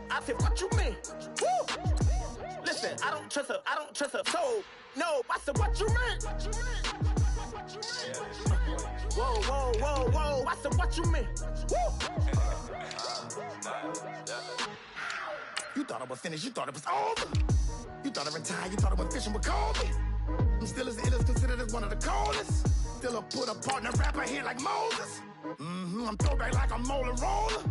I said, what you mean? Woo! Listen, I don't trust her soul. No, I said, what you mean? Whoa. I said, what you mean? Woo! You thought I was finished, you thought it was over. You thought I retired, you thought I went fishing with Kobe. I'm still as ill as considered as one of the coldest. Still a put a partner rapper here like Moses. I'm throwback like a molar roller.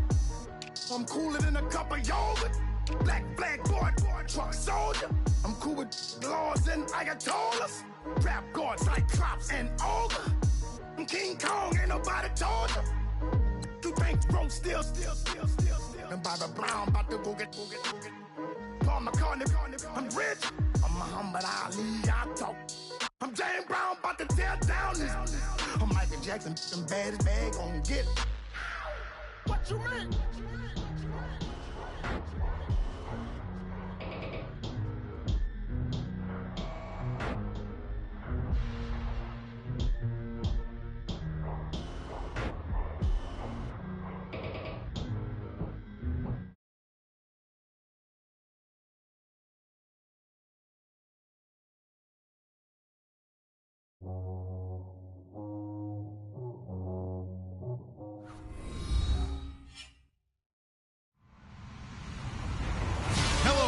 I'm cooler than a cup of yogurt. Black flag boy, truck soldier. I'm cool with laws and Ayatollahs. Rap gods like Klops and Olga. I'm King Kong, ain't nobody told you. You think bro still. And Bobby Brown about to go get. Paul McCartney, I'm rich. I'm Muhammad Ali, I talk. I'm James Brown, about to tear down this. I'm Michael Jackson, them bad as bad, gon' get it. What you mean?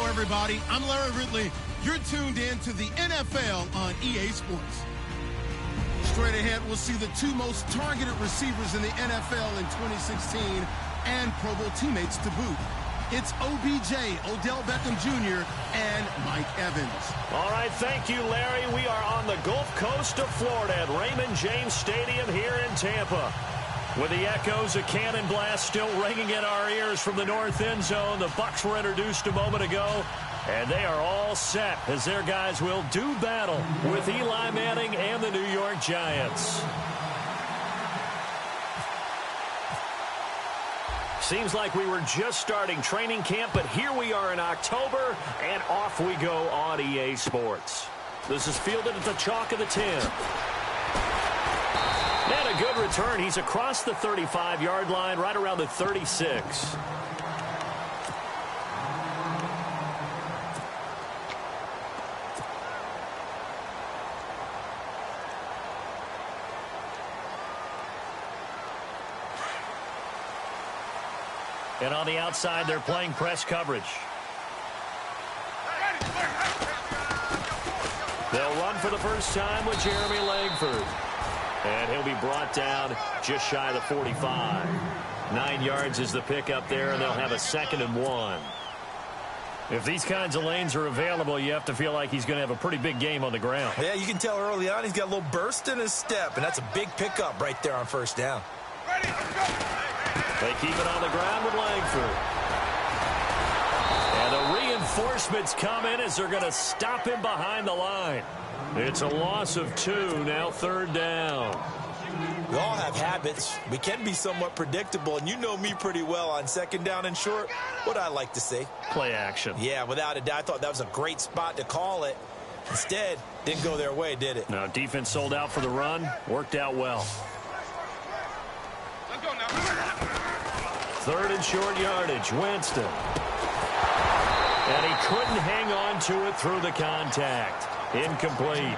Everybody, I'm Larry Ridley. You're tuned in to the NFL on EA Sports. Straight ahead, we'll see the two most targeted receivers in the NFL in 2016 and Pro Bowl teammates to boot. It's OBJ, Odell Beckham Jr., and Mike Evans. All right, thank you, Larry. We are on the Gulf Coast of Florida at Raymond James Stadium here in Tampa. With the echoes of cannon blast still ringing in our ears from the north end zone, the Bucs were introduced a moment ago, and they are all set as their guys will do battle with Eli Manning and the New York Giants. Seems like we were just starting training camp, but here we are in October, and off we go on EA Sports. This is fielded at the chalk of the 10. And a good return. He's across the 35-yard line, right around the 36. And on the outside, they're playing press coverage. They'll run for the first time with Jeremy Langford. And he'll be brought down just shy of the 45. 9 yards is the pickup there, and they'll have a 2nd and 1. If these kinds of lanes are available, you have to feel like he's going to have a pretty big game on the ground. Yeah, you can tell early on he's got a little burst in his step, and that's a big pickup right there on first down. They keep it on the ground with Langford. And the reinforcements come in as they're going to stop him behind the line. It's a loss of 2, now 3rd down. We all have habits. We can be somewhat predictable, and you know me pretty well on 2nd down and short. What I like to say? Play action. Yeah, without a doubt, I thought that was a great spot to call it. Instead, didn't go their way, did it? No, defense sold out for the run. Worked out well. Let's go now. 3rd and short yardage, Winston. And he couldn't hang on to it through the contact. Incomplete.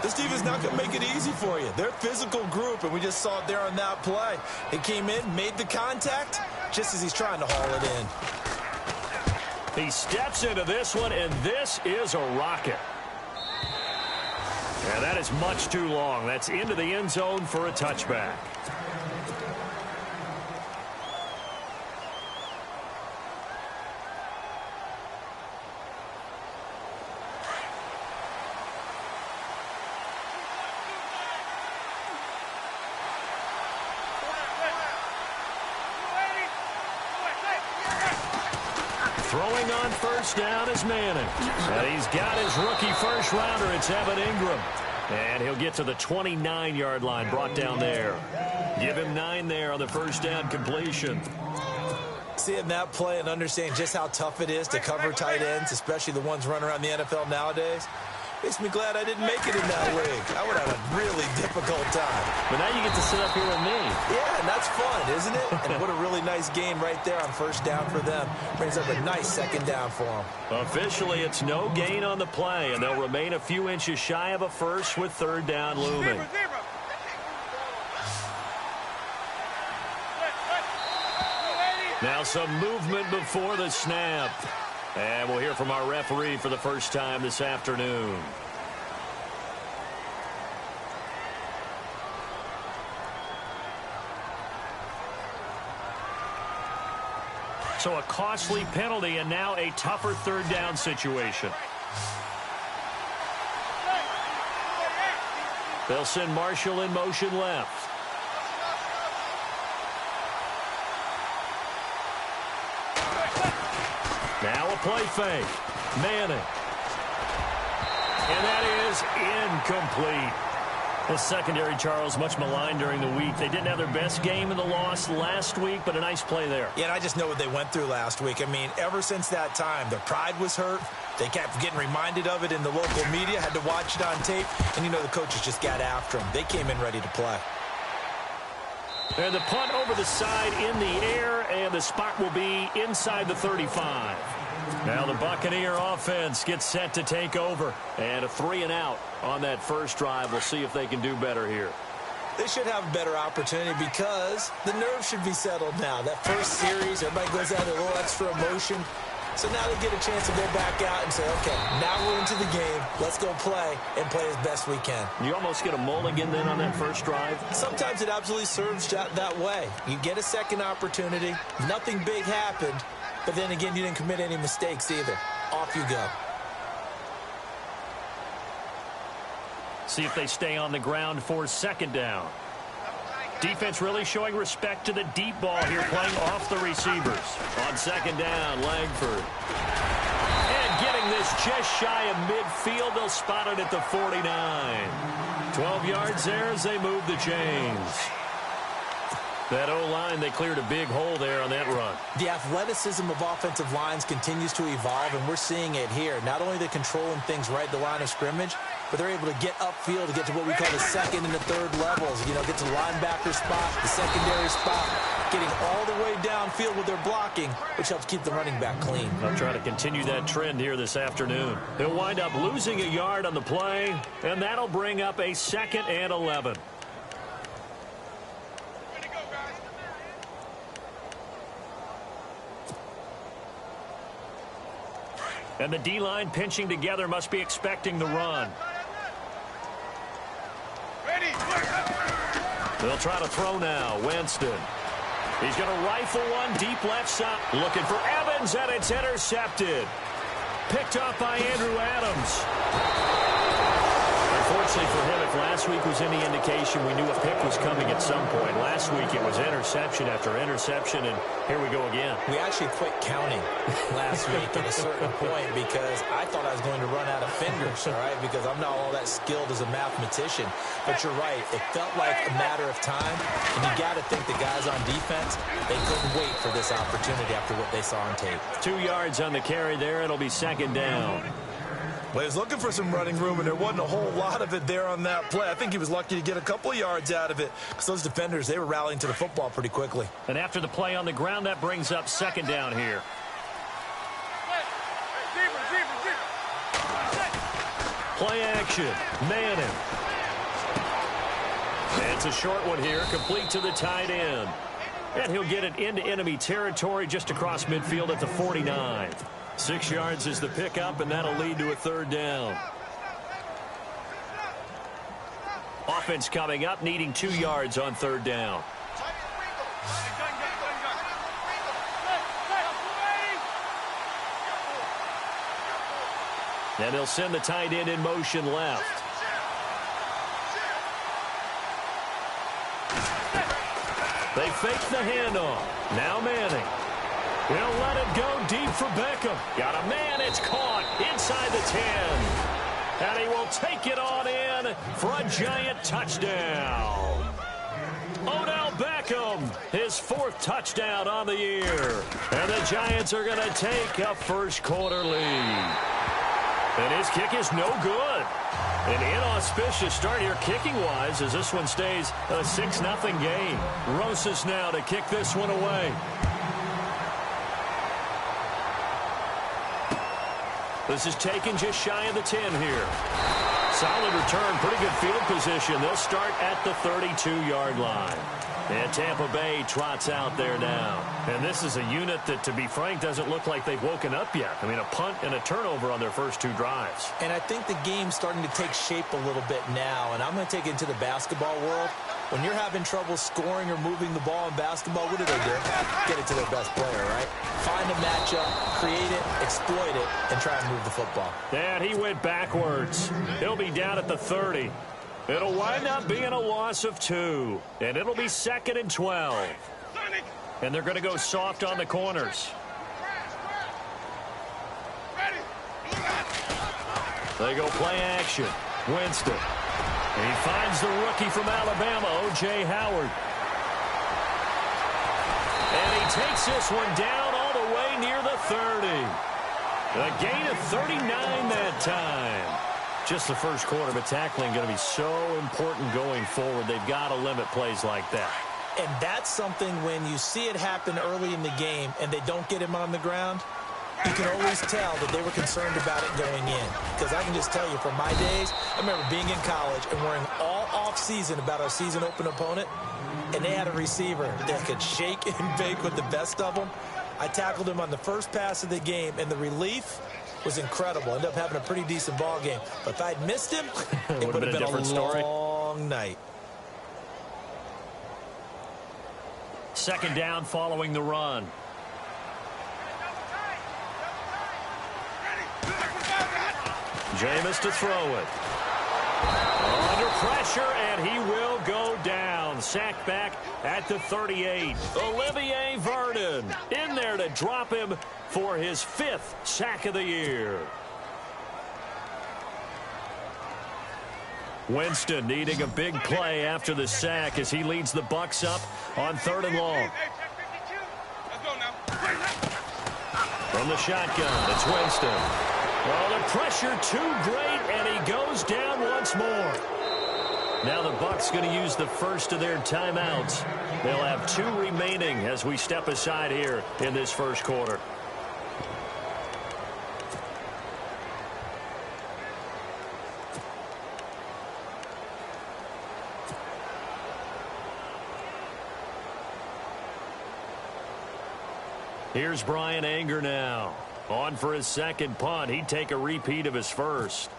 This defense not going to make it easy for you. They're a physical group, and we just saw it there on that play. He came in, made the contact, just as he's trying to haul it in. He steps into this one, and this is a rocket. And that is much too long. That's into the end zone for a touchback. Throwing on first down is Manning. And he's got his rookie first-rounder. It's Evan Ingram. And he'll get to the 29-yard line, brought down there. Give him 9 there on the first down completion. Seeing that play and understanding just how tough it is to cover tight ends, especially the ones running around the NFL nowadays, Makes me glad I didn't make it in that league. I would have a really difficult time. But now you get to sit up here with me. Yeah, and that's fun, isn't it? And what a really nice gain right there on first down for them. Brings up a nice second down for them. Officially, it's no gain on the play, and they'll remain a few inches shy of a first with third down looming. Now some movement before the snap. And we'll hear from our referee for the first time this afternoon. So a costly penalty and now a tougher third down situation. They'll send Marshall in motion left. Now a play fake. Manning. And that is incomplete. The secondary, Charles, much maligned during the week. They didn't have their best game in the loss last week, but a nice play there. Yeah, and I just know what they went through last week. I mean, ever since that time, their pride was hurt. They kept getting reminded of it in the local media, had to watch it on tape, and you know the coaches just got after them. They came in ready to play. And the punt over the side in the air, and the spot will be inside the 35. Now the Buccaneer offense gets set to take over. And a 3-and-out on that first drive. We'll see if they can do better here. They should have a better opportunity because the nerves should be settled now. That first series, everybody goes out a little extra emotion. So now they get a chance to go back out and say, okay, now we're into the game. Let's go play and play as best we can. You almost get a mulligan then on that first drive? Sometimes it absolutely serves that way. You get a second opportunity. Nothing big happened. But then again, you didn't commit any mistakes either. Off you go. See if they stay on the ground for second down. Defense really showing respect to the deep ball here, playing off the receivers. On second down, Langford. And getting this just shy of midfield. They'll spot it at the 49. 12 yards there as they move the chains. That O-line, they cleared a big hole there on that run. The athleticism of offensive lines continues to evolve, and we're seeing it here. Not only are they controlling things right at the line of scrimmage, but they're able to get upfield to get to what we call the second and the third levels. You know, get to the linebacker spot, the secondary spot, getting all the way downfield with their blocking, which helps keep the running back clean. I'll try to continue that trend here this afternoon. They'll wind up losing a yard on the play, and that'll bring up a 2nd and 11. And the D-line pinching together must be expecting the run. They'll try to throw now. Winston. He's going to rifle one deep left side. Looking for Evans, and it's intercepted. Picked up by Andrew Adams. Unfortunately for him, if last week was any indication, we knew a pick was coming at some point. Last week it was interception after interception, and here we go again. We actually quit counting last week at a certain point because I thought I was going to run out of fingers, all right, because I'm not all that skilled as a mathematician. But you're right. It felt like a matter of time, and you got to think the guys on defense, they couldn't wait for this opportunity after what they saw on tape. 2 yards on the carry there. It'll be second down. Well, he was looking for some running room, and there wasn't a whole lot of it there on that play. I think he was lucky to get a couple of yards out of it because those defenders, they were rallying to the football pretty quickly. And after the play on the ground, that brings up second down here. Play action. Manning. And it's a short one here, complete to the tight end. And he'll get it into enemy territory just across midfield at the 49. 6 yards is the pickup, and that'll lead to a third down. Offense coming up, needing 2 yards on third down. And they'll send the tight end in motion left. They fake the handoff. Now Manning. He'll let it go deep for Beckham. Got a man. It's caught inside the 10. And he will take it on in for a giant touchdown. Odell Beckham, his 4th touchdown on the year. And the Giants are going to take a first quarter lead. And his kick is no good. An inauspicious start here kicking-wise as this one stays a 6-0 game. Rosas now to kick this one away. This is taken just shy of the 10 here. Solid return, pretty good field position. They'll start at the 32-yard line. And Tampa Bay trots out there now. And this is a unit that, to be frank, doesn't look like they've woken up yet. I mean, a punt and a turnover on their first 2 drives. And I think the game's starting to take shape a little bit now. And I'm going to take it into the basketball world. When you're having trouble scoring or moving the ball in basketball, what do? Get it to their best player, right? Find a matchup, create it, exploit it, and try and move the football. And he went backwards. He'll be down at the 30. It'll wind up being a loss of 2. And it'll be 2nd and 12. And they're going to go soft on the corners. They go play action. Winston. And he finds the rookie from Alabama, O.J. Howard. And he takes this one down all the way near the 30. A gain of 39 that time. Just the first quarter, but tackling going to be so important going forward. They've got to limit plays like that. And that's something when you see it happen early in the game and they don't get him on the ground, you can always tell that they were concerned about it going in. Because I can just tell you, from my days, I remember being in college and worrying all off-season about our season open opponent, and they had a receiver that could shake and bake with the best of them. I tackled him on the first pass of the game, and the relief was incredible. Ended up having a pretty decent ball game. But if I'd missed him, it would have been a long night. Second down following the run. Jameis to throw it. Under pressure, and he will go down. Sacked back at the 38. Olivier Vernon in there to drop him for his 5th sack of the year. Winston needing a big play after the sack as he leads the Bucs up on 3rd and long. From the shotgun, it's Winston. Well, the pressure too great, and he goes down once more. Now the Bucs going to use the first of their timeouts. They'll have 2 remaining as we step aside here in this first quarter. Here's Brian Anger now. On for his second punt. He'd take a repeat of his first.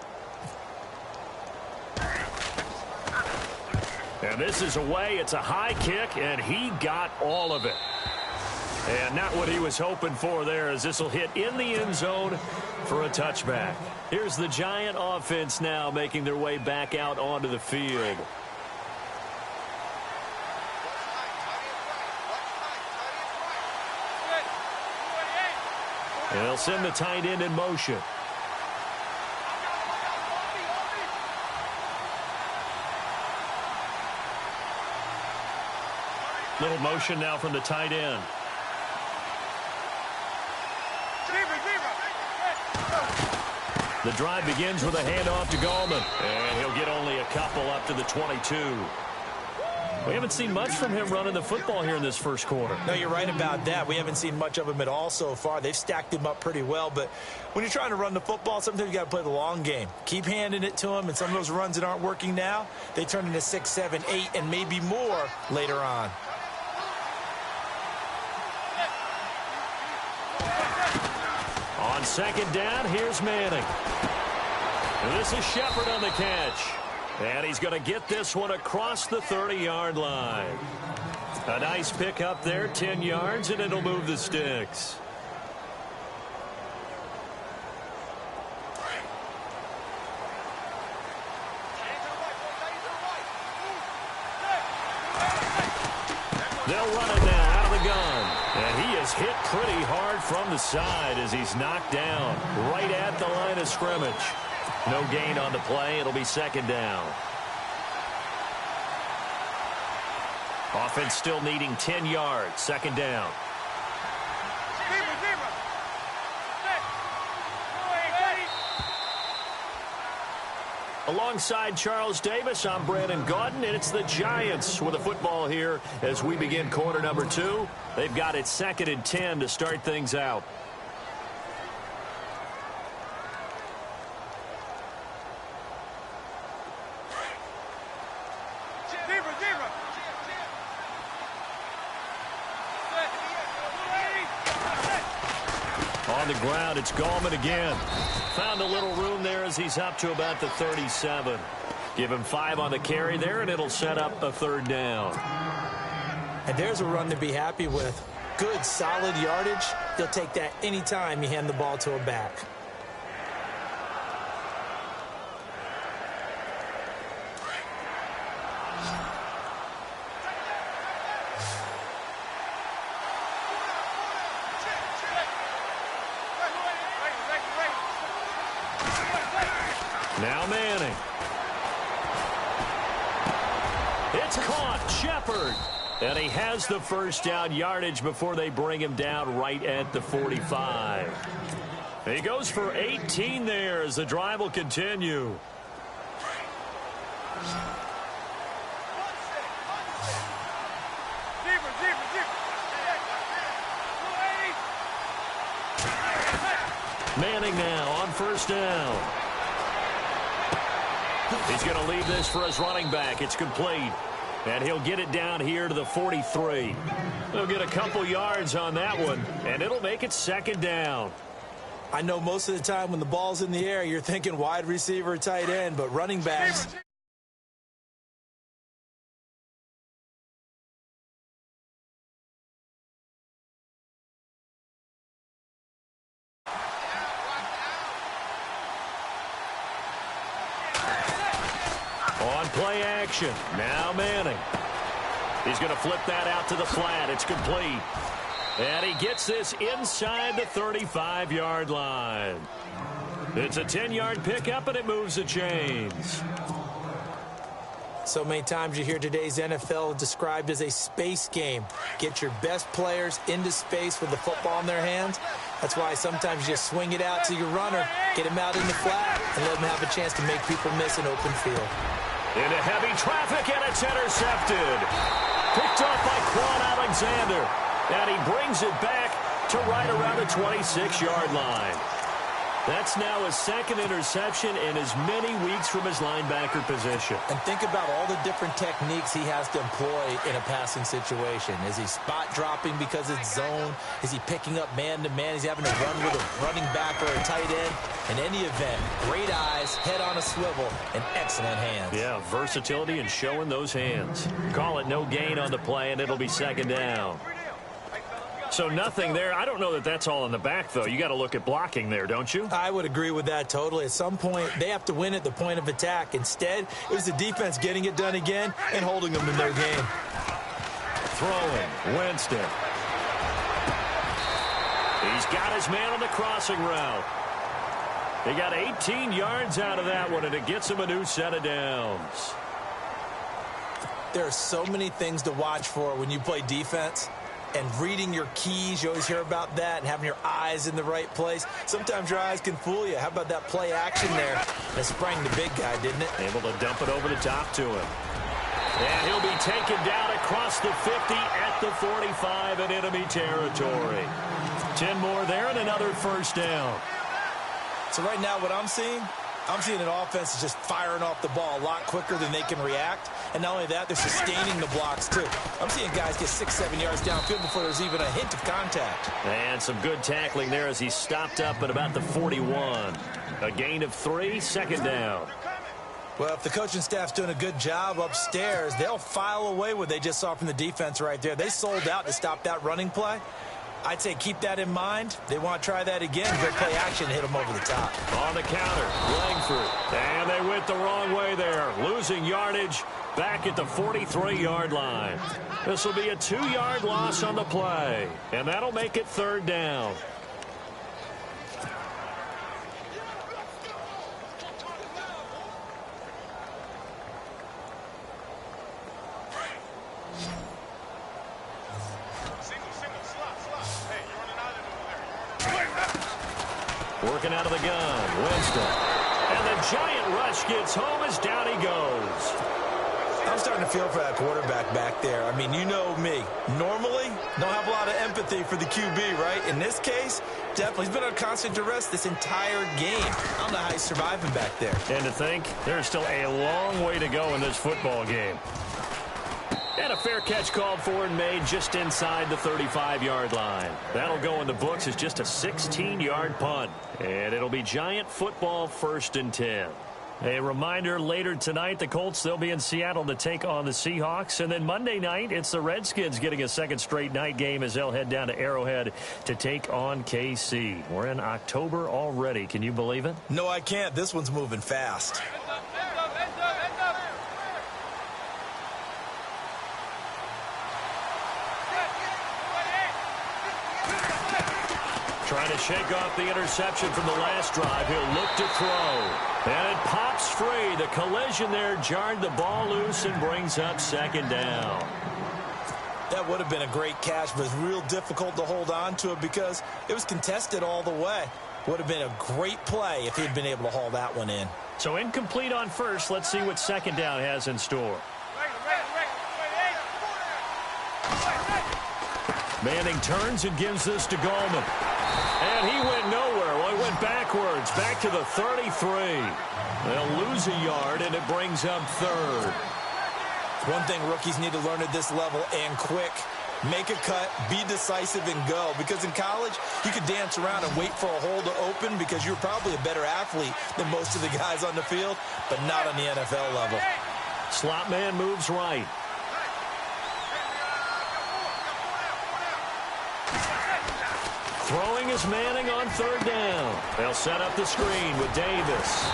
And this is away. It's a high kick, and he got all of it. And not what he was hoping for there, as this will hit in the end zone for a touchback. Here's the Giant offense now making their way back out onto the field. And they'll send the tight end in motion. Little motion now from the tight end. The drive begins with a handoff to Gallman. And he'll get only a couple up to the 22. We haven't seen much from him running the football here in this first quarter. No, you're right about that. We haven't seen much of him at all so far. They've stacked him up pretty well. But when you're trying to run the football, sometimes you got to play the long game. Keep handing it to him, and some of those runs that aren't working now, they turn into 6, 7, 8, and maybe more later on. On second down, here's Manning. And this is Shepard on the catch. And he's going to get this one across the 30-yard line. A nice pick up there, 10 yards, and it'll move the sticks. They'll run it now out of the gun. And he is hit pretty hard from the side as he's knocked down right at the line of scrimmage. No gain on the play. It'll be second down. Offense still needing 10 yards. Second down. Alongside Charles Davis, I'm Brandon Gaudin, and it's the Giants with the football here as we begin quarter number 2. They've got it 2nd and 10 to start things out. On the ground, it's Gallman again. Found a little room there as he's up to about the 37. Give him 5 on the carry there, and it'll set up a 3rd down. And there's a run to be happy with. Good, solid yardage. He'll take that anytime you hand the ball to a back. Now Manning. It's caught. Shepard. And he has the 1st down yardage before they bring him down right at the 45. He goes for 18 there as the drive will continue. Manning now on 1st down. He's going to leave this for his running back. It's complete. And he'll get it down here to the 43. He'll get a couple yards on that one, and it'll make it 2nd down. I know most of the time when the ball's in the air, you're thinking wide receiver, tight end, but running backs... On play action. Now Manning. He's going to flip that out to the flat. It's complete. And he gets this inside the 35-yard line. It's a 10-yard pickup, and it moves the chains. So many times you hear today's NFL described as a space game. Get your best players into space with the football in their hands. That's why sometimes you just swing it out to your runner, get him out in the flat, and let him have a chance to make people miss an open field. Into heavy traffic, and it's intercepted. Picked off by Quan Alexander. And he brings it back to right around the 26-yard line. That's now his 2nd interception in as many weeks from his linebacker position. And think about all the different techniques he has to employ in a passing situation. Is he spot dropping because it's zone? Is he picking up man-to-man? Is he having to run with a running back or a tight end? In any event, great eyes, head on a swivel, and excellent hands. Yeah, versatility and showing those hands. Call it no gain on the play, and it'll be 2nd down. So nothing there. I don't know that that's all in the back, though. You got to look at blocking there, don't you? I would agree with that totally. At some point, they have to win at the point of attack. Instead, it was the defense getting it done again and holding them in their game. Throwing, Winston. He's got his man on the crossing route. He got 18 yards out of that one, and it gets him a new set of downs. There are so many things to watch for when you play defense. And reading your keys, you always hear about that, and having your eyes in the right place. Sometimes your eyes can fool you. How about that play action there? That sprang the big guy, didn't it? Able to dump it over the top to him. And he'll be taken down across the 50 at the 45 in enemy territory. 10 more there and another 1st down. So right now what I'm seeing an offense is just firing off the ball a lot quicker than they can react. And not only that, they're sustaining the blocks, too. I'm seeing guys get 6-7 yards downfield before there's even a hint of contact. And some good tackling there as he stopped up at about the 41. A gain of 3, 2nd down. Well, if the coaching staff's doing a good job upstairs, they'll file away what they just saw from the defense right there. They sold out to stop that running play. I'd say keep that in mind. They want to try that again. Go play action and hit them over the top. On the counter, Langford. And they went the wrong way there. Losing yardage back at the 43-yard line. This will be a 2-yard loss on the play. And that'll make it 3rd down. Working out of the gun, Winston. And the giant rush gets home as down he goes. I'm starting to feel for that quarterback back there. I mean, you know me. Normally, don't have a lot of empathy for the QB, right? In this case, definitely. He's been on constant duress this entire game. I don't know how he's surviving back there. And to think, there's still a long way to go in this football game. And a fair catch called for and made just inside the 35-yard line. That'll go in the books as just a 16-yard punt. And it'll be Giant football 1st and 10. A reminder, later tonight, the Colts, they'll be in Seattle to take on the Seahawks. And then Monday night, it's the Redskins getting a second straight night game as they'll head down to Arrowhead to take on KC. We're in October already. Can you believe it? No, I can't. This one's moving fast. Trying to shake off the interception from the last drive. He'll look to throw. And it pops free. The collision there jarred the ball loose and brings up 2nd down. That would have been a great catch, but it's real difficult to hold on to it because it was contested all the way. Would have been a great play if he'd been able to haul that one in. So incomplete on first. Let's see what 2nd down has in store. Manning turns and gives this to Gallman. And he went nowhere. Well, he went backwards, back to the 33. They'll lose a yard, and it brings up 3rd. One thing rookies need to learn at this level, and quick. Make a cut, be decisive, and go. Because in college, you could dance around and wait for a hole to open because you're probably a better athlete than most of the guys on the field, but not on the NFL level. Slot man moves right. Throwing is Manning on 3rd down. They'll set up the screen with Davis.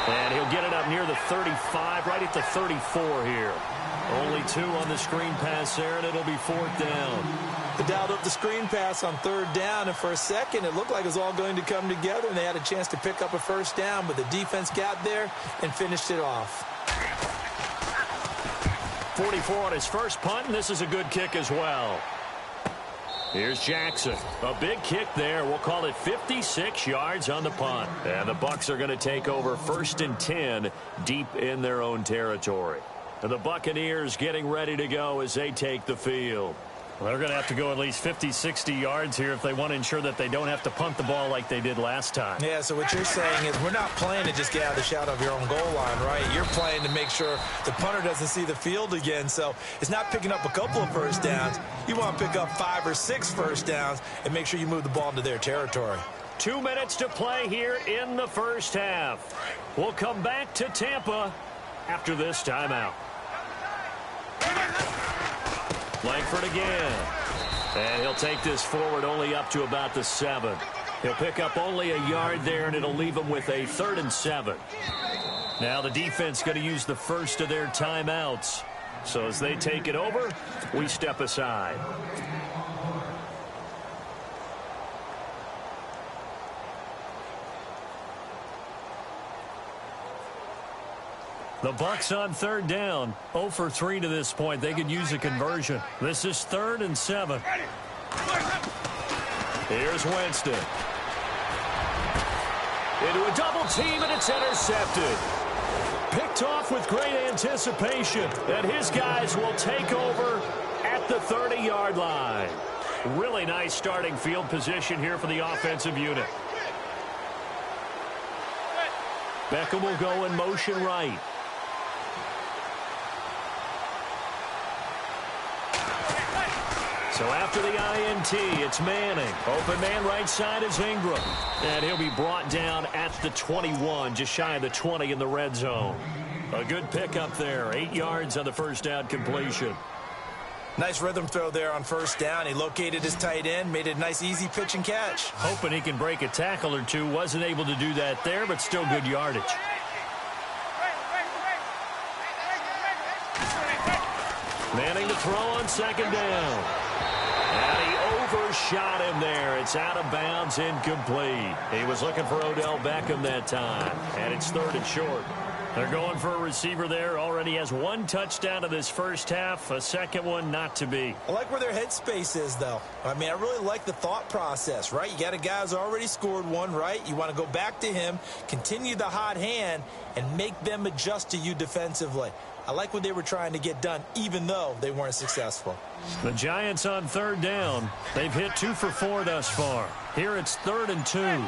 And he'll get it up near the 35, right at the 34 here. Only 2 on the screen pass there, and it'll be 4th down. They dialed up the screen pass on 3rd down, and for a second it looked like it was all going to come together, and they had a chance to pick up a 1st down, but the defense got there and finished it off. 44 on his first punt, and this is a good kick as well. Here's Jackson. A big kick there. We'll call it 56 yards on the punt. And the Bucs are going to take over 1st and 10 deep in their own territory. And the Buccaneers getting ready to go as they take the field. Well, they're going to have to go at least 50, 60 yards here if they want to ensure that they don't have to punt the ball like they did last time. Yeah, so what you're saying is we're not playing to just get out of the shadow of your own goal line, right? You're playing to make sure the punter doesn't see the field again. So it's not picking up a couple of 1st downs. You want to pick up 5 or 6 1st downs and make sure you move the ball into their territory. 2 minutes to play here in the first half. We'll come back to Tampa after this timeout. Langford again. And he'll take this forward only up to about the 7. He'll pick up only a yard there, and it'll leave him with a 3rd and 7. Now the defense going to use the first of their timeouts. So as they take it over, we step aside. The Bucs on 3rd down. 0 for 3 to this point. They could use a conversion. This is 3rd and 7. Here's Winston. Into a double team, and it's intercepted. Picked off with great anticipation. And his guys will take over at the 30-yard line. Really nice starting field position here for the offensive unit. Beckham will go in motion right. So after the INT, it's Manning. Open man right side is Ingram. And he'll be brought down at the 21, just shy of the 20 in the red zone. A good pickup there. 8 yards on the first down completion. Nice rhythm throw there on 1st down. He located his tight end, made it a nice easy pitch and catch. Hoping he can break a tackle or two. Wasn't able to do that there, but still good yardage. Manning to throw on 2nd down. And he overshot him there. It's out of bounds, incomplete. He was looking for Odell Beckham that time. And it's 3rd and short. They're going for a receiver there. Already has one touchdown in this first half. A second one not to be. I like where their headspace is, though. I mean, I really like the thought process, right? You got a guy who's already scored one, right? You want to go back to him, continue the hot hand, and make them adjust to you defensively. I like what they were trying to get done, even though they weren't successful. The Giants on third down. They've hit 2 for 4 thus far. Here it's 3rd and 2.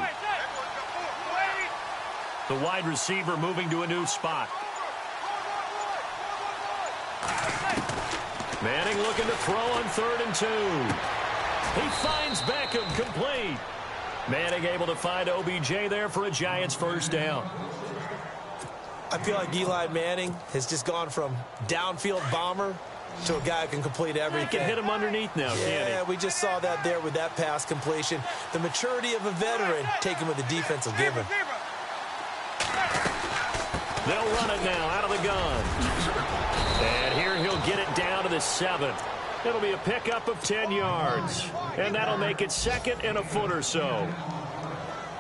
The wide receiver moving to a new spot. Manning looking to throw on 3rd and 2. He finds Beckham complete. Manning able to find OBJ there for a Giants first down. I feel like Eli Manning has just gone from downfield bomber to a guy who can complete everything. He can hit him underneath now, can't he? Yeah, we just saw that there with that pass completion. The maturity of a veteran taken with the defense will give him. They'll run it now out of the gun. And here he'll get it down to the 7. It'll be a pickup of 10 yards. And that'll make it 2nd and a foot or so.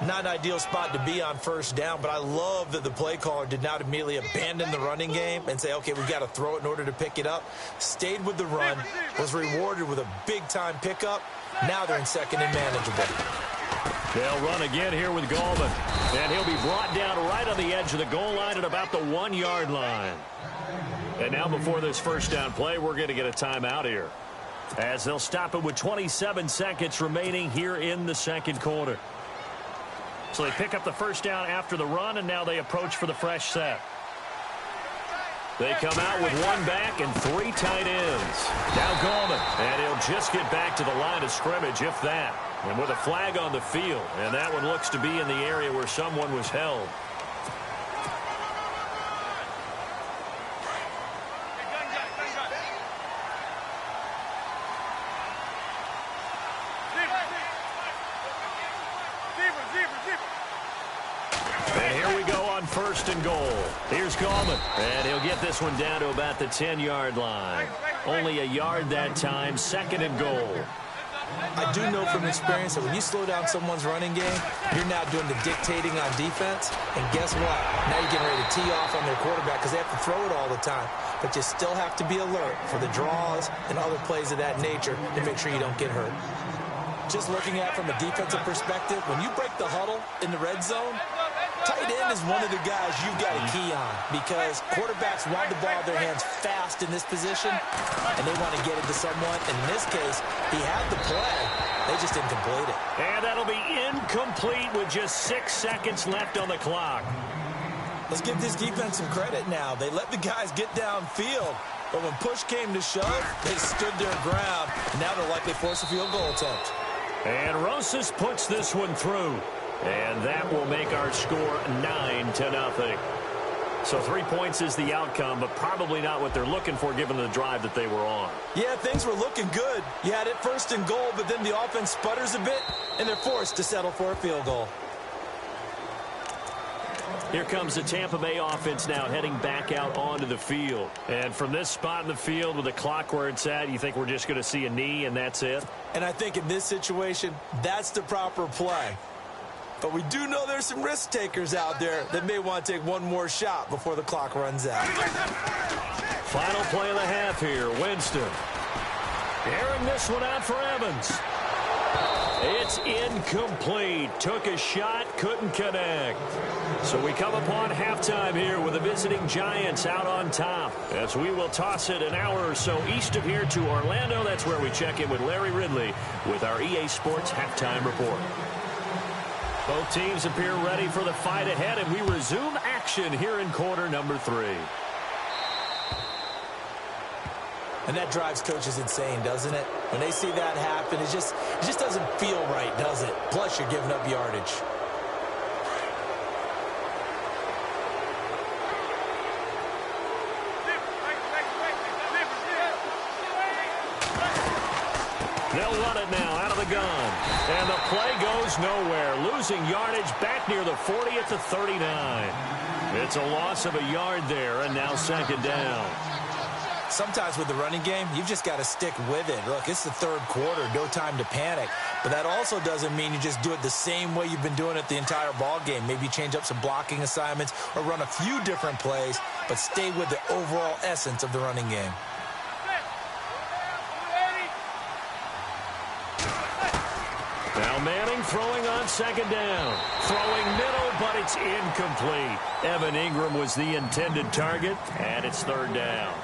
Not an ideal spot to be on first down, but I love that the play caller did not immediately abandon the running game and say, okay, we've got to throw it in order to pick it up. Stayed with the run, was rewarded with a big-time pickup. Now they're in 2nd and manageable. They'll run again here with Gallman. And he'll be brought down right on the edge of the goal line at about the 1-yard line. And now before this first down play, we're going to get a timeout here, as they'll stop it with 27 seconds remaining here in the second quarter. So they pick up the first down after the run, and now they approach for the fresh set. They come out with 1 back and 3 tight ends. Now Gallman, and he'll just get back to the line of scrimmage, if that. And with a flag on the field, and that one looks to be in the area where someone was held. And here we go on 1st and goal. Here's Gallman, and he'll get this one down to about the 10-yard line. Only a yard that time, 2nd and goal. I do know from experience that when you slow down someone's running game, you're now doing the dictating on defense. And guess what? Now you're getting ready to tee off on their quarterback because they have to throw it all the time. But you still have to be alert for the draws and other plays of that nature to make sure you don't get hurt. Just looking at it from a defensive perspective, when you break the huddle in the red zone, tight end is one of the guys you've got to key on because quarterbacks want the ball in their hands fast in this position, and they want to get it to someone. And in this case, he had the play. They just didn't complete it. And that'll be incomplete with just 6 seconds left on the clock. Let's give this defense some credit now. They let the guys get downfield, but when push came to shove, they stood their ground. And now they'll likely force a field goal attempt. And Rosas puts this one through. And that will make our score 9-0. So 3 points is the outcome, but probably not what they're looking for given the drive that they were on. Yeah, things were looking good. You had it 1st and goal, but then the offense sputters a bit, and they're forced to settle for a field goal. Here comes the Tampa Bay offense now heading back out onto the field. And from this spot in the field with the clock where it's at, you think we're just going to see a knee and that's it? And I think in this situation, that's the proper play. But we do know there's some risk takers out there that may want to take one more shot before the clock runs out. Final play of the half here. Winston airing this one out for Evans. It's incomplete. Took a shot, couldn't connect. So we come upon halftime here with the visiting Giants out on top, as we will toss it an hour or so east of here to Orlando. That's where we check in with Larry Ridley with our EA Sports Halftime Report. Both teams appear ready for the fight ahead, and we resume action here in quarter number 3. And that drives coaches insane, doesn't it? When they see that happen, it just doesn't feel right, does it? Plus, you're giving up yardage. They'll run it now out of the gun. And the play goes nowhere. Losing yardage back near the 40 at the 39. It's a loss of a yard there, and now second down. Sometimes with the running game, you've just got to stick with it. Look, it's the third quarter, no time to panic. But that also doesn't mean you just do it the same way you've been doing it the entire ball game. Maybe change up some blocking assignments or run a few different plays, but stay with the overall essence of the running game. Now Manning throwing on second down. Throwing middle, but it's incomplete. Evan Ingram was the intended target, and it's third down.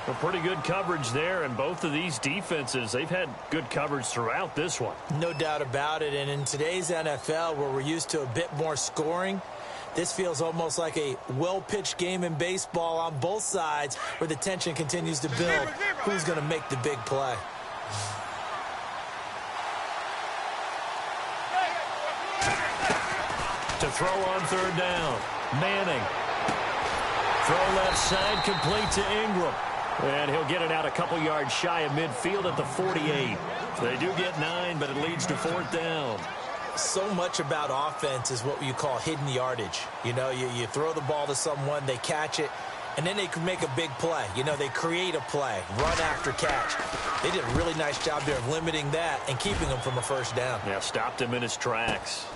Well, pretty good coverage there, and both of these defenses, they've had good coverage throughout this one. No doubt about it, and in today's NFL, where we're used to a bit more scoring, this feels almost like a well-pitched game in baseball on both sides where the tension continues to build. Who's going to make the big play? To throw on third down, Manning. Throw left side, complete to Ingram. And he'll get it out a couple yards shy of midfield at the 48. They do get 9, but it leads to fourth down. So much about offense is what you call hidden yardage. You know, you throw the ball to someone, they catch it, and then they can make a big play. You know, they create a play, run after catch. They did a really nice job there of limiting that and keeping him from a first down. Yeah, stopped him in his tracks.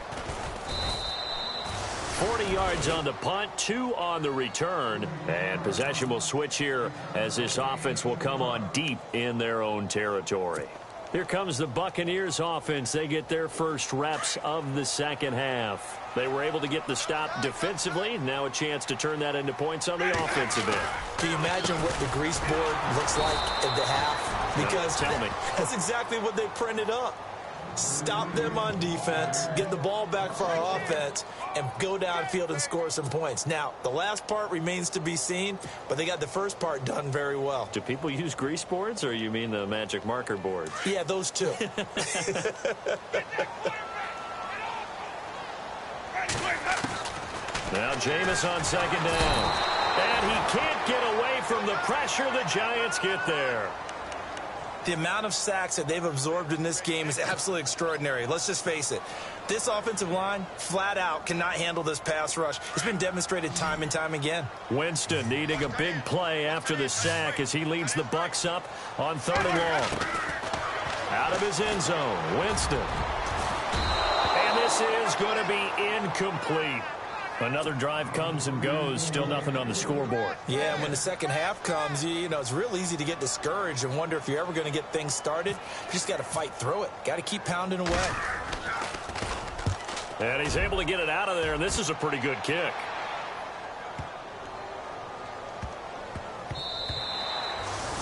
40 yards on the punt, 2 on the return. And possession will switch here as this offense will come on deep in their own territory. Here comes the Buccaneers offense. They get their first reps of the second half. They were able to get the stop defensively. Now a chance to turn that into points on the offensive end. Can you imagine what the grease board looks like at the half? Because tell me. That's exactly what they printed up. Stop them on defense, get the ball back for our offense, and go downfield and score some points. Now, the last part remains to be seen, but they got the first part done very well. Do people use grease boards, or you mean the magic marker board? Yeah, those two. Now Jameis on second down. And he can't get away from the pressure. The Giants get there. The amount of sacks that they've absorbed in this game is absolutely extraordinary. Let's just face it. This offensive line, flat out, cannot handle this pass rush. It's been demonstrated time and time again. Winston needing a big play after the sack as he leads the Bucs up on 3rd and long. Out of his end zone, Winston. And this is going to be incomplete. Another drive comes and goes. Still nothing on the scoreboard. Yeah, and when the second half comes, you know, it's real easy to get discouraged and wonder if you're ever going to get things started. You just got to fight through it. Got to keep pounding away. And he's able to get it out of there, and this is a pretty good kick.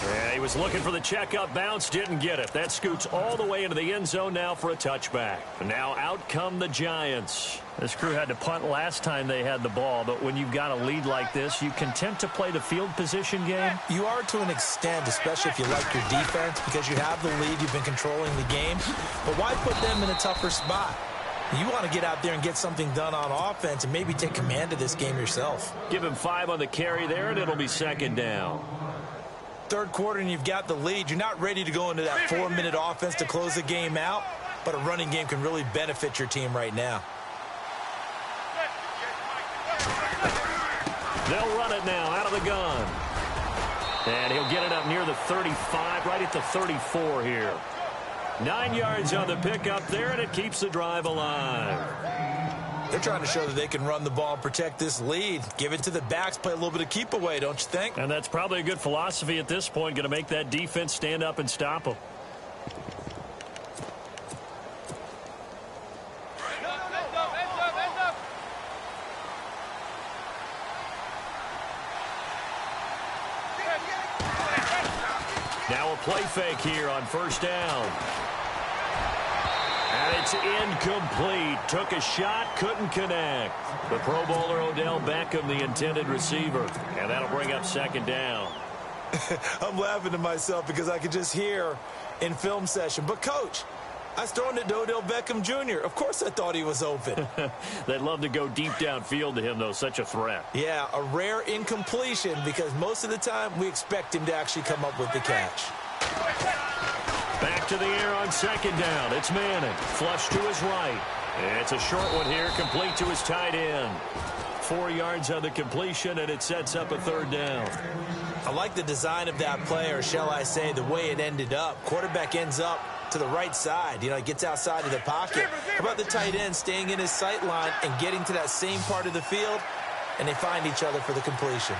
Yeah, he was looking for the checkup bounce, didn't get it. That scoots all the way into the end zone now for a touchback. And now out come the Giants. This crew had to punt last time they had the ball, but when you've got a lead like this, you content to play the field position game? You are to an extent, especially if you like your defense, because you have the lead, you've been controlling the game. But why put them in a tougher spot? You want to get out there and get something done on offense and maybe take command of this game yourself. Give him 5 on the carry there, and it'll be second down. Third quarter and you've got the lead. You're not ready to go into that 4-minute offense to close the game out, but a running game can really benefit your team right now. They'll run it now out of the gun. And he'll get it up near the 35, right at the 34 here. 9 yards on the pickup there, and it keeps the drive alive. They're trying to show that they can run the ball and protect this lead. Give it to the backs, play a little bit of keep away, don't you think? And that's probably a good philosophy at this point, going to make that defense stand up and stop them. Now a play fake here on first down. And it's incomplete. Took a shot, couldn't connect. The Pro Bowler Odell Beckham, the intended receiver. And that'll bring up second down. I'm laughing to myself because I could just hear in film session, but coach, I was throwing it to Odell Beckham Jr. Of course I thought he was open. They'd love to go deep downfield to him, though. Such a threat. Yeah, a rare incompletion because most of the time we expect him to actually come up with the catch. Back to the air on second down. It's Manning. Flush to his right. It's a short one here, complete to his tight end. 4 yards on the completion, and it sets up a third down. I like the design of that play, or shall I say the way it ended up. Quarterback ends up to the right side. You know, he gets outside of the pocket. How about the tight end staying in his sight line and getting to that same part of the field, and they find each other for the completion.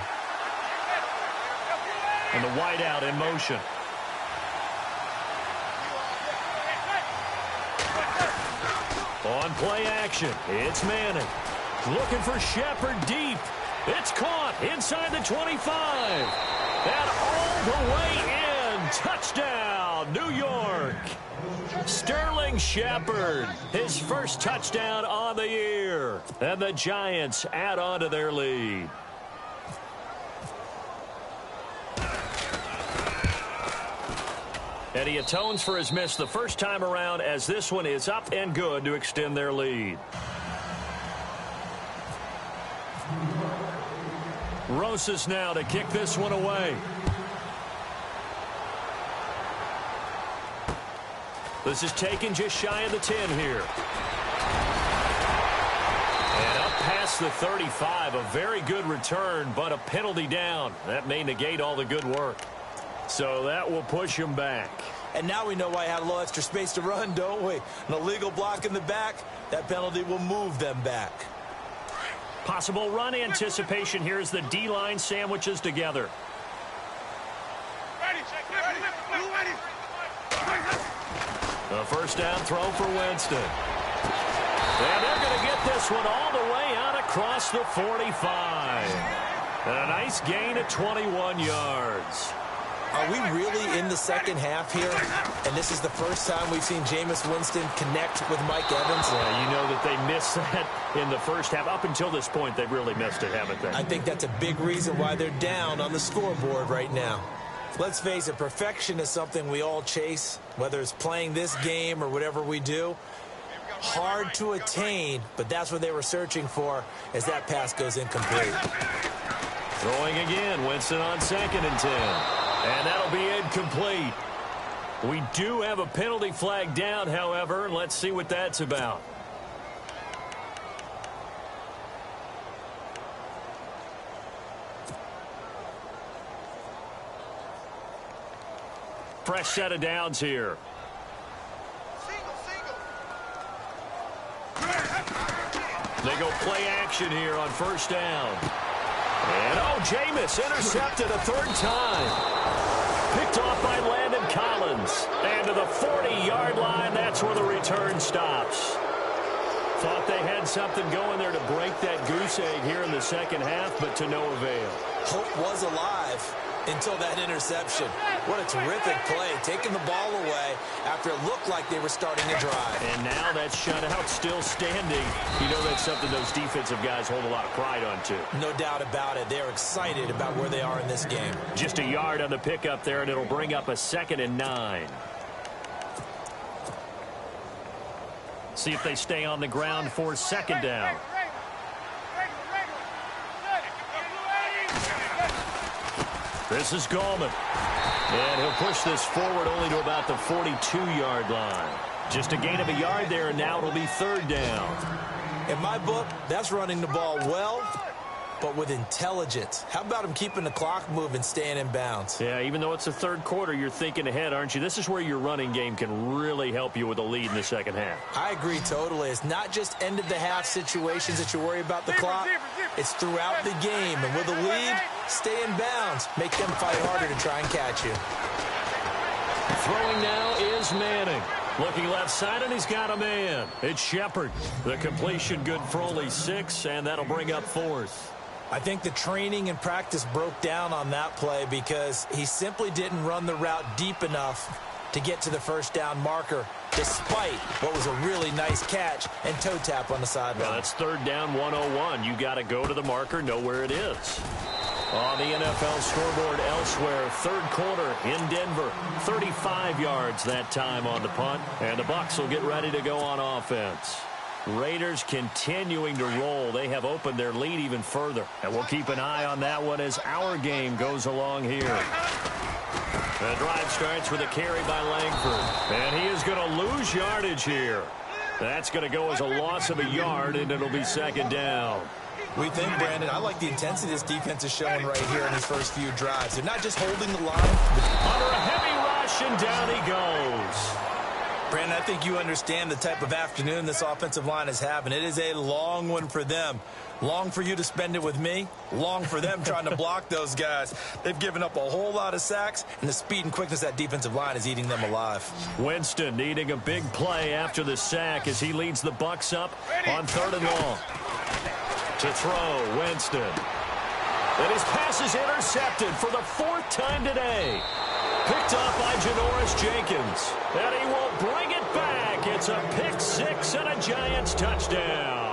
And the wideout in motion. On play action, it's Manning. Looking for Shepard deep. It's caught inside the 25. And all the way in. Touchdown, New York. Sterling Shepard, his first touchdown on the year. And the Giants add on to their lead. And he atones for his miss the first time around, as this one is up and good to extend their lead. Rosas now to kick this one away. This is taken just shy of the 10 here. And up past the 35, a very good return, but a penalty down. That may negate all the good work. So that will push him back. And now we know why he had a little extra space to run, don't we? An illegal block in the back, that penalty will move them back. Possible run anticipation here as the D-line sandwiches together. The first down throw for Winston. And they're going to get this one all the way out across the 45. And a nice gain of 21 yards. Are we really in the second half here? And this is the first time we've seen Jameis Winston connect with Mike Evans? Yeah, you know that they missed that in the first half. Up until this point, they've really missed it, haven't they? I think that's a big reason why they're down on the scoreboard right now. Let's face it, perfection is something we all chase, whether it's playing this game or whatever we do. Hard to attain, but that's what they were searching for as that pass goes incomplete. Throwing again, Winston on 2nd and 10. And that'll be incomplete. We do have a penalty flag down, however, and let's see what that's about. Fresh set of downs here. They go play action here on first down. And, oh, Jameis intercepted a third time. Picked off by Landon Collins. And to the 40-yard line, that's where the return stops. Thought they had something going there to break that goose egg here in the second half, but to no avail. Hope was alive until that interception. What a terrific play, taking the ball away after it looked like they were starting to drive. And now that shutout still standing. You know that's something those defensive guys hold a lot of pride on, too. No doubt about it. They're excited about where they are in this game. Just a yard on the pickup there, and it'll bring up a 2nd and 9. See if they stay on the ground for 2nd down. This is Gallman. And he'll push this forward only to about the 42-yard line. Just a gain of a yard there, and now it'll be 3rd down. In my book, that's running the ball well, but with intelligence. How about him keeping the clock moving, staying in bounds? Yeah, even though it's the third quarter, you're thinking ahead, aren't you? This is where your running game can really help you with a lead in the second half. I agree totally. It's not just end-of-the-half situations that you worry about the clock. It's throughout the game. And with a lead, stay in bounds. Make them fight harder to try and catch you. Throwing now is Manning. Looking left side, and he's got a man. It's Shepard. The completion good for only 6, and that'll bring up 4th. I think the training and practice broke down on that play because he simply didn't run the route deep enough to get to the first down marker, despite what was a really nice catch and toe tap on the sideline. Well, that's 3rd down 101. You got to go to the marker, know where it is. On the NFL scoreboard elsewhere, 3rd quarter in Denver. 35 yards that time on the punt, and the Bucs will get ready to go on offense. Raiders continuing to roll. They have opened their lead even further, and we'll keep an eye on that one as our game goes along here. The drive starts with a carry by Langford, and he is going to lose yardage here. That's going to go as a loss of a yard, and it'll be 2nd down. We think, Brandon, I like the intensity this defense is showing right here in these first few drives. They're not just holding the line. Under a heavy rush, and down he goes. Brandon, I think you understand the type of afternoon this offensive line is having. It is a long one for them. Long for you to spend it with me. Long for them trying to block those guys. They've given up a whole lot of sacks, and the speed and quickness of that defensive line is eating them alive. Winston needing a big play after the sack as he leads the Bucs up on 3rd and long. To throw, Winston. And his pass is intercepted for the 4th time today. Picked up by Janoris Jenkins. And he will bring it back. It's a pick 6 and a Giants touchdown.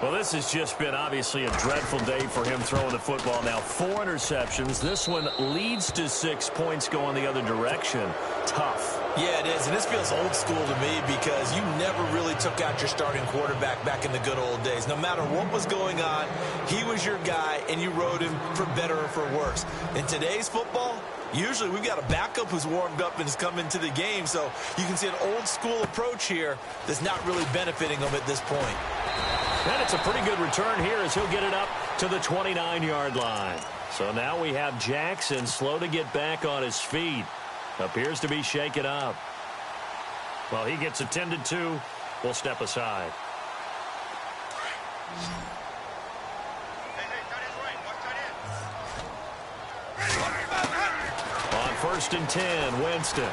Well, this has just been obviously a dreadful day for him throwing the football. Now 4 interceptions. This one leads to 6 points going the other direction. Tough. Yeah, it is. And this feels old school to me because you never really took out your starting quarterback back in the good old days. No matter what was going on, he was your guy, and you rode him for better or for worse. In today's football, usually we've got a backup who's warmed up and has come into the game. So you can see an old school approach here that's not really benefiting him at this point. And it's a pretty good return here as he'll get it up to the 29-yard line. So now we have Jackson slow to get back on his feet. Appears to be shaken up. Well, he gets attended to. We'll step aside. On 1st and 10, Winston.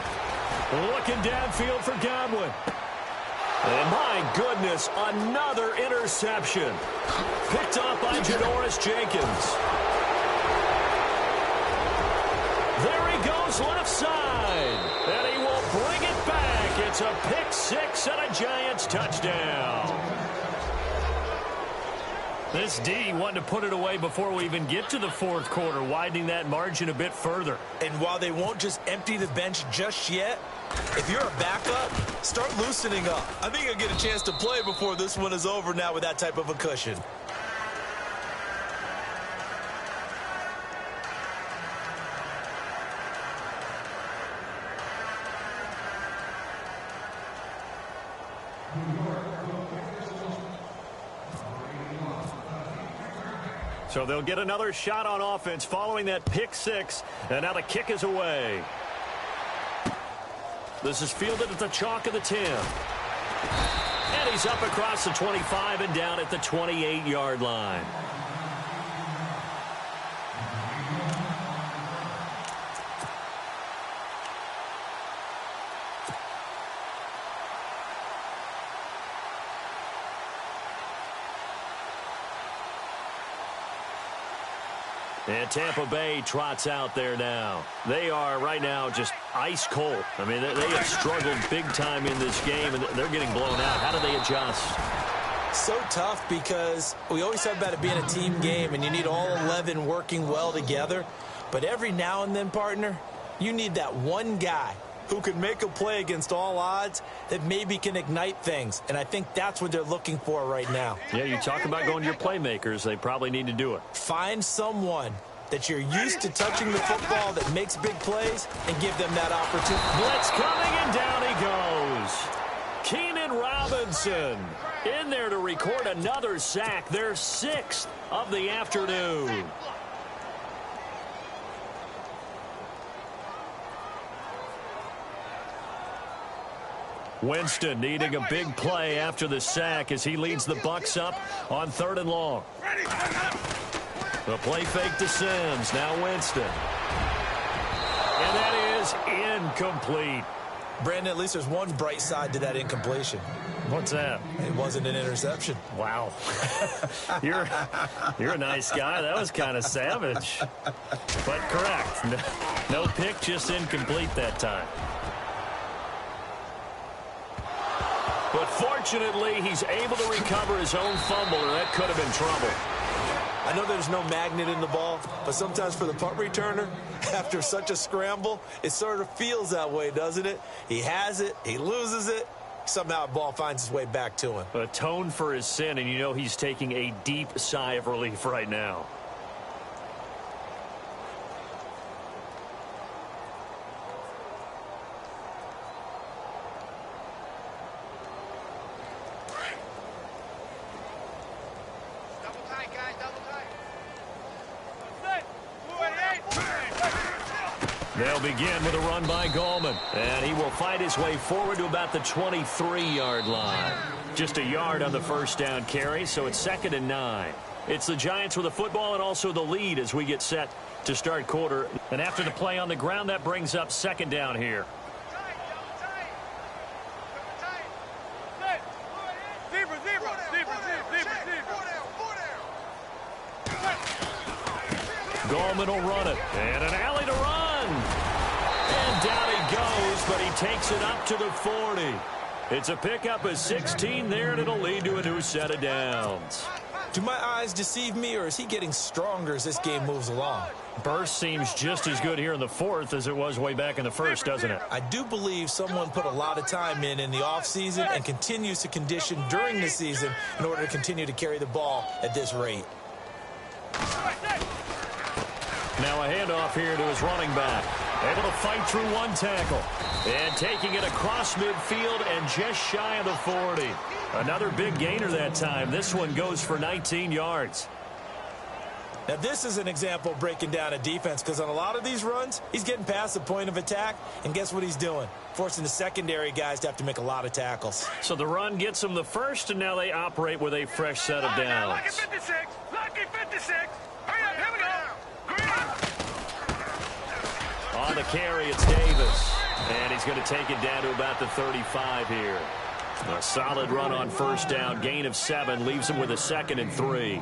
Looking downfield for Godwin. And my goodness, another interception. Picked up by Janoris Jenkins. There he goes left side. And he will bring it back. It's a pick 6 and a Giants touchdown. This D wanted to put it away before we even get to the 4th quarter, widening that margin a bit further. And while they won't just empty the bench just yet, if you're a backup, start loosening up. I think you'll get a chance to play before this one is over now with that type of a cushion. So they'll get another shot on offense following that pick 6, and now the kick is away. This is fielded at the chalk of the 10. And he's up across the 25 and down at the 28-yard line. And Tampa Bay trots out there now. They are right now just ice cold. I mean, they have struggled big time in this game, and they're getting blown out. How do they adjust? So tough because we always talk about it being a team game, and you need all 11 working well together. But every now and then, partner, you need that one guy who can make a play against all odds that maybe can ignite things. And I think that's what they're looking for right now. Yeah, you talk about going to your playmakers. They probably need to do it. Find someone that you're used to touching the football that makes big plays and give them that opportunity. Blitz coming, and down he goes. Keenan Robinson in there to record another sack. Their 6th of the afternoon. Winston needing a big play after the sack as he leads the Bucs up on 3rd and long. The play fake to Sims. Now Winston. And that is incomplete. Brandon, at least there's one bright side to that incompletion. What's that? It wasn't an interception. Wow. You're a nice guy. That was kind of savage. But correct. No pick, just incomplete that time. But fortunately, he's able to recover his own fumble, or that could have been trouble. I know there's no magnet in the ball, but sometimes for the punt returner, after such a scramble, it sort of feels that way, doesn't it? He has it, he loses it, somehow the ball finds its way back to him. Atone for his sin, and you know he's taking a deep sigh of relief right now. They'll begin with a run by Gallman. And he will fight his way forward to about the 23-yard line. Just a yard on the first down carry, so it's 2nd and 9. It's the Giants with the football and also the lead as we get set to start quarter. And after the play on the ground, that brings up 2nd down here. Gallman will run it. And an alley to run. And down he goes, but he takes it up to the 40. It's a pickup of 16 there, and it'll lead to a new set of downs. Do my eyes deceive me, or is he getting stronger as this game moves along? Burst seems just as good here in the 4th as it was way back in the 1st, doesn't it? I do believe someone put a lot of time in the offseason and continues to condition during the season in order to continue to carry the ball at this rate. Now a handoff here to his running back. Able to fight through one tackle. And taking it across midfield and just shy of the 40. Another big gainer that time. This one goes for 19 yards. Now this is an example of breaking down a defense, because on a lot of these runs, he's getting past the point of attack, and guess what he's doing? Forcing the secondary guys to have to make a lot of tackles. So the run gets them the first, and now they operate with a fresh set of downs. Lucky 56! Lucky 56! Hurry up, here we go! On the carry, it's Davis. And he's going to take it down to about the 35 here. A solid run on first down. Gain of 7 leaves him with a 2nd and 3.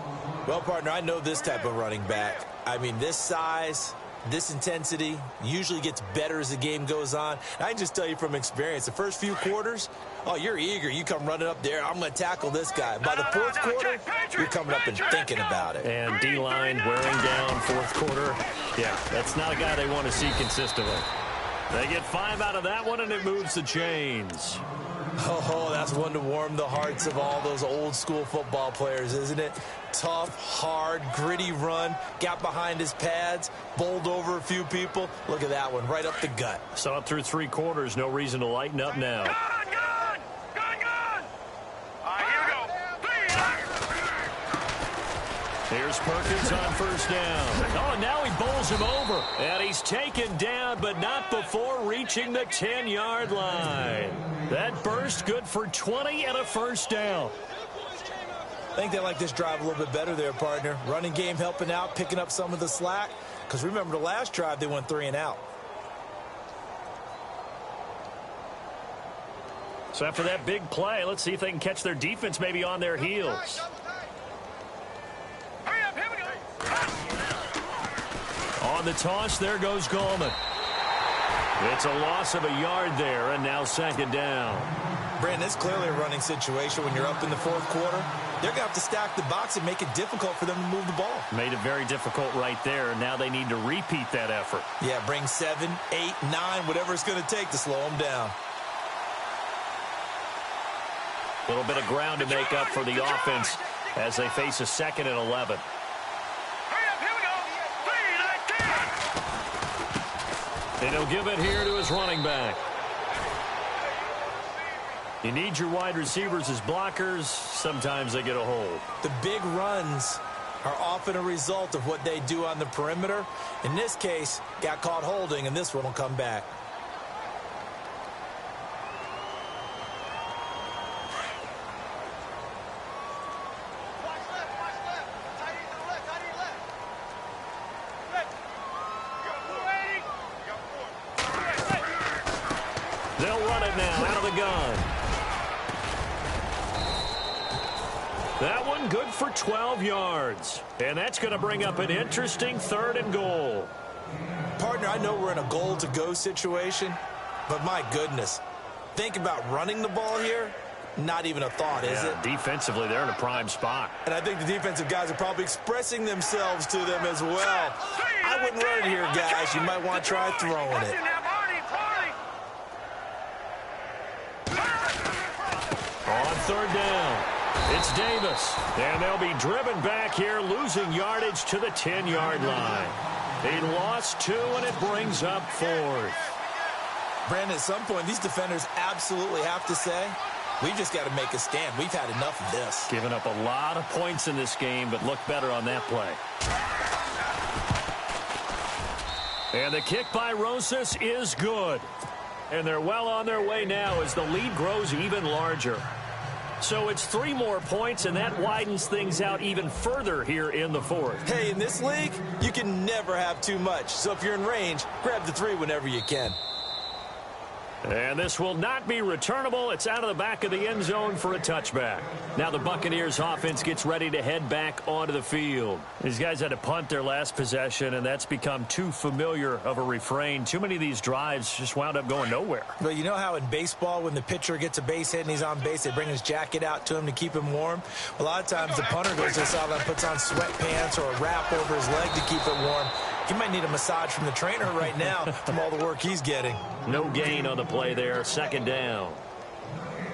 Well, partner, I know this type of running back. I mean, this size, this intensity usually gets better as the game goes on. And I can just tell you from experience, the first few quarters, oh, you're eager. You come running up there, I'm going to tackle this guy. By the 4th quarter, you're coming up and thinking about it. And D-line wearing down 4th quarter. Yeah, that's not a guy they want to see consistently. They get 5 out of that one, and it moves the chains. Oh, that's one to warm the hearts of all those old school football players, isn't it? Tough, hard, gritty run, got behind his pads, bowled over a few people. Look at that one, right up the gut. Saw it through 3 quarters, no reason to lighten up now. Gone! All right, here we go. Here's Perkins on first down. Oh, now he bowls him over. And he's taken down, but not before reaching the 10-yard line. That burst good for 20 and a first down. I think they like this drive a little bit better there, partner. Running game helping out, picking up some of the slack. Because remember, the last drive, they went 3 and out. So after that big play, let's see if they can catch their defense maybe on their heels. Hurry up, here we go. On the toss, there goes Gallman. It's a loss of a yard there, and now 2nd down. Brandon, it's clearly a running situation when you're up in the 4th quarter. They're going to have to stack the box and make it difficult for them to move the ball. Made it very difficult right there. Now they need to repeat that effort. Yeah, bring 7, 8, 9, whatever it's going to take to slow them down. A little bit of ground to make up for the offense as they face a 2nd and 11. Hurry up, here we go. 3, 19. And he'll give it here to his running back. You need your wide receivers as blockers. Sometimes they get a hold. The big runs are often a result of what they do on the perimeter. In this case, got caught holding, and this one will come back. They'll run it now out of the gun. That one good for 12 yards. And that's going to bring up an interesting 3rd and goal. Partner, I know we're in a goal-to-go situation, but my goodness, think about running the ball here. Not even a thought, is it? Defensively, they're in a prime spot. And I think the defensive guys are probably expressing themselves to them as well. I wouldn't run it here, guys. You might want to try throwing it. On 3rd down, it's Davis. And they'll be driven back here, losing yardage to the 10-yard line. He lost 2, and it brings up 4th. Brandon, at some point, these defenders absolutely have to say, we've just got to make a stand. We've had enough of this. Giving up a lot of points in this game, but look better on that play. And the kick by Rosas is good. And they're well on their way now as the lead grows even larger. So it's 3 more points, and that widens things out even further here in the fourth. Hey, in this league, you can never have too much. So if you're in range, grab the 3 whenever you can. And this will not be returnable. It's out of the back of the end zone for a touchback. Now the Buccaneers offense gets ready to head back onto the field. These guys had to punt their last possession, and that's become too familiar of a refrain. Too many of these drives just wound up going nowhere. But you know how in baseball, when the pitcher gets a base hit and he's on base, they bring his jacket out to him to keep him warm? A lot of times the punter goes this out and puts on sweatpants or a wrap over his leg to keep it warm. He might need a massage from the trainer right now from all the work he's getting. No gain on the play there, second down.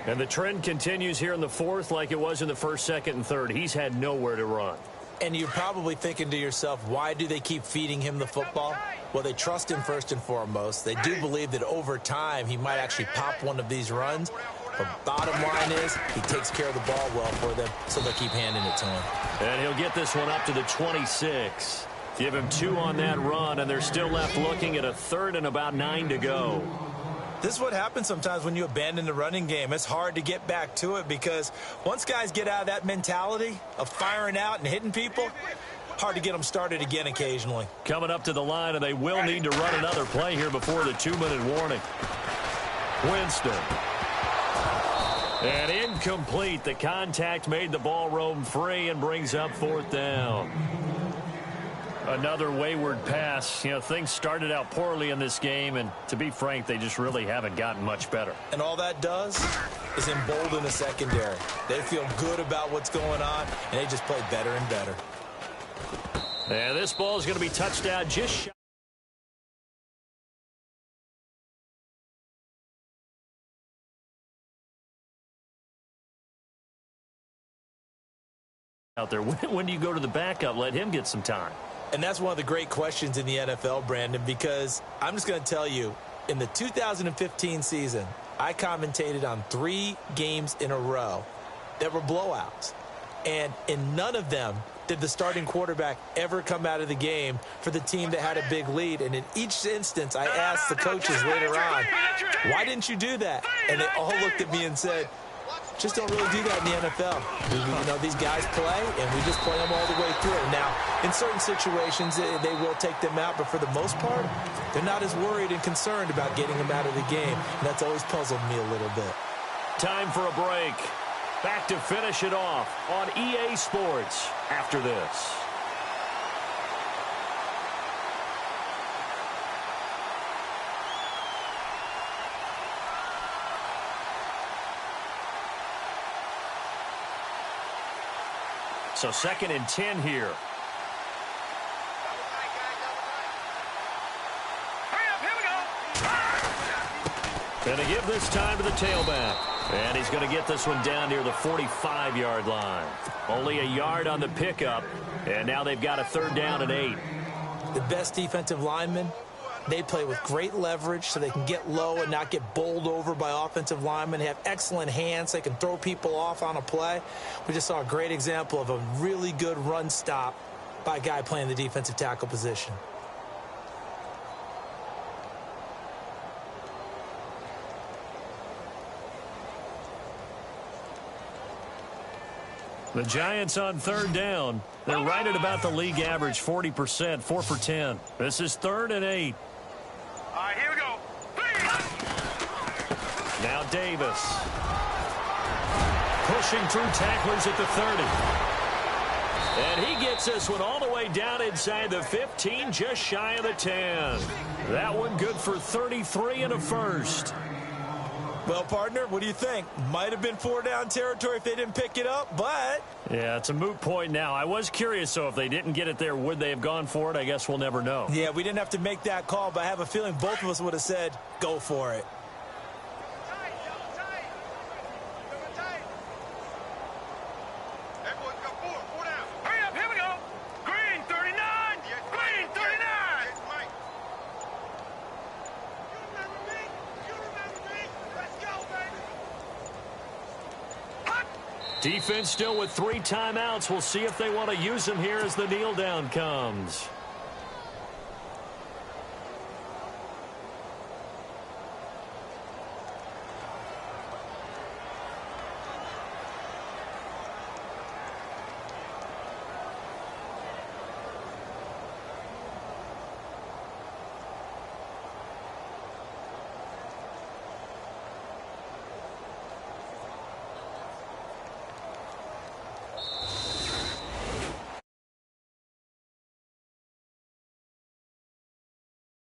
And the trend continues here in the fourth like it was in the first, second, and third. He's had nowhere to run. And you're probably thinking to yourself, why do they keep feeding him the football? Well, they trust him first and foremost. They do believe that over time he might actually pop one of these runs. But bottom line is he takes care of the ball well for them, so they'll keep handing it to him. And he'll get this one up to the 26. Give him 2 on that run, and they're still left looking at a third and about 9 to go. This is what happens sometimes when you abandon the running game. It's hard to get back to it because once guys get out of that mentality of firing out and hitting people, hard to get them started again occasionally. Coming up to the line, and they will need to run another play here before the 2-minute warning. Winston. And incomplete. The contact made the ball roam free and brings up 4th down. Another wayward pass. You know, things started out poorly in this game, and to be frank, they just really haven't gotten much better. And all that does is embolden the secondary. They feel good about what's going on, and they just play better and better. And this ball is going to be touched out just shy. Out there. When do you go to the backup? Let him get some time. And that's one of the great questions in the NFL, Brandon, because I'm just going to tell you, in the 2015 season, I commentated on 3 games in a row that were blowouts. And in none of them did the starting quarterback ever come out of the game for the team that had a big lead. And in each instance, I asked the coaches later on, why didn't you do that? And they all looked at me and said, just don't really do that in the NFL. You know, these guys play, and we just play them all the way through. Now, in certain situations, they will take them out, but for the most part, they're not as worried and concerned about getting them out of the game. And that's always puzzled me a little bit. Time for a break. Back to finish it off on EA Sports after this. So 2nd and 10 here. Going to give this time to the tailback. And he's going to get this one down near the 45-yard line. Only a yard on the pickup. And now they've got a 3rd down and 8. The best defensive linemen, they play with great leverage so they can get low and not get bowled over by offensive linemen. They have excellent hands. They can throw people off on a play. We just saw a great example of a really good run stop by a guy playing the defensive tackle position. The Giants on 3rd down. They're right at about the league average, 40%, 4 for 10. This is 3rd and 8. All right, here we go. Now Davis. Pushing through tacklers at the 30. And he gets this one all the way down inside the 15, just shy of the 10. That one good for 33 and a first. Well, partner, what do you think? Might have been 4-down territory if they didn't pick it up, but... Yeah, it's a moot point now. I was curious, so if they didn't get it there, would they have gone for it? I guess we'll never know. Yeah, we didn't have to make that call, but I have a feeling both of us would have said, go for it. Hurry up, here we go. Green 39. Green 39. Defense still with 3 timeouts. We'll see if they want to use them here as the kneel down comes.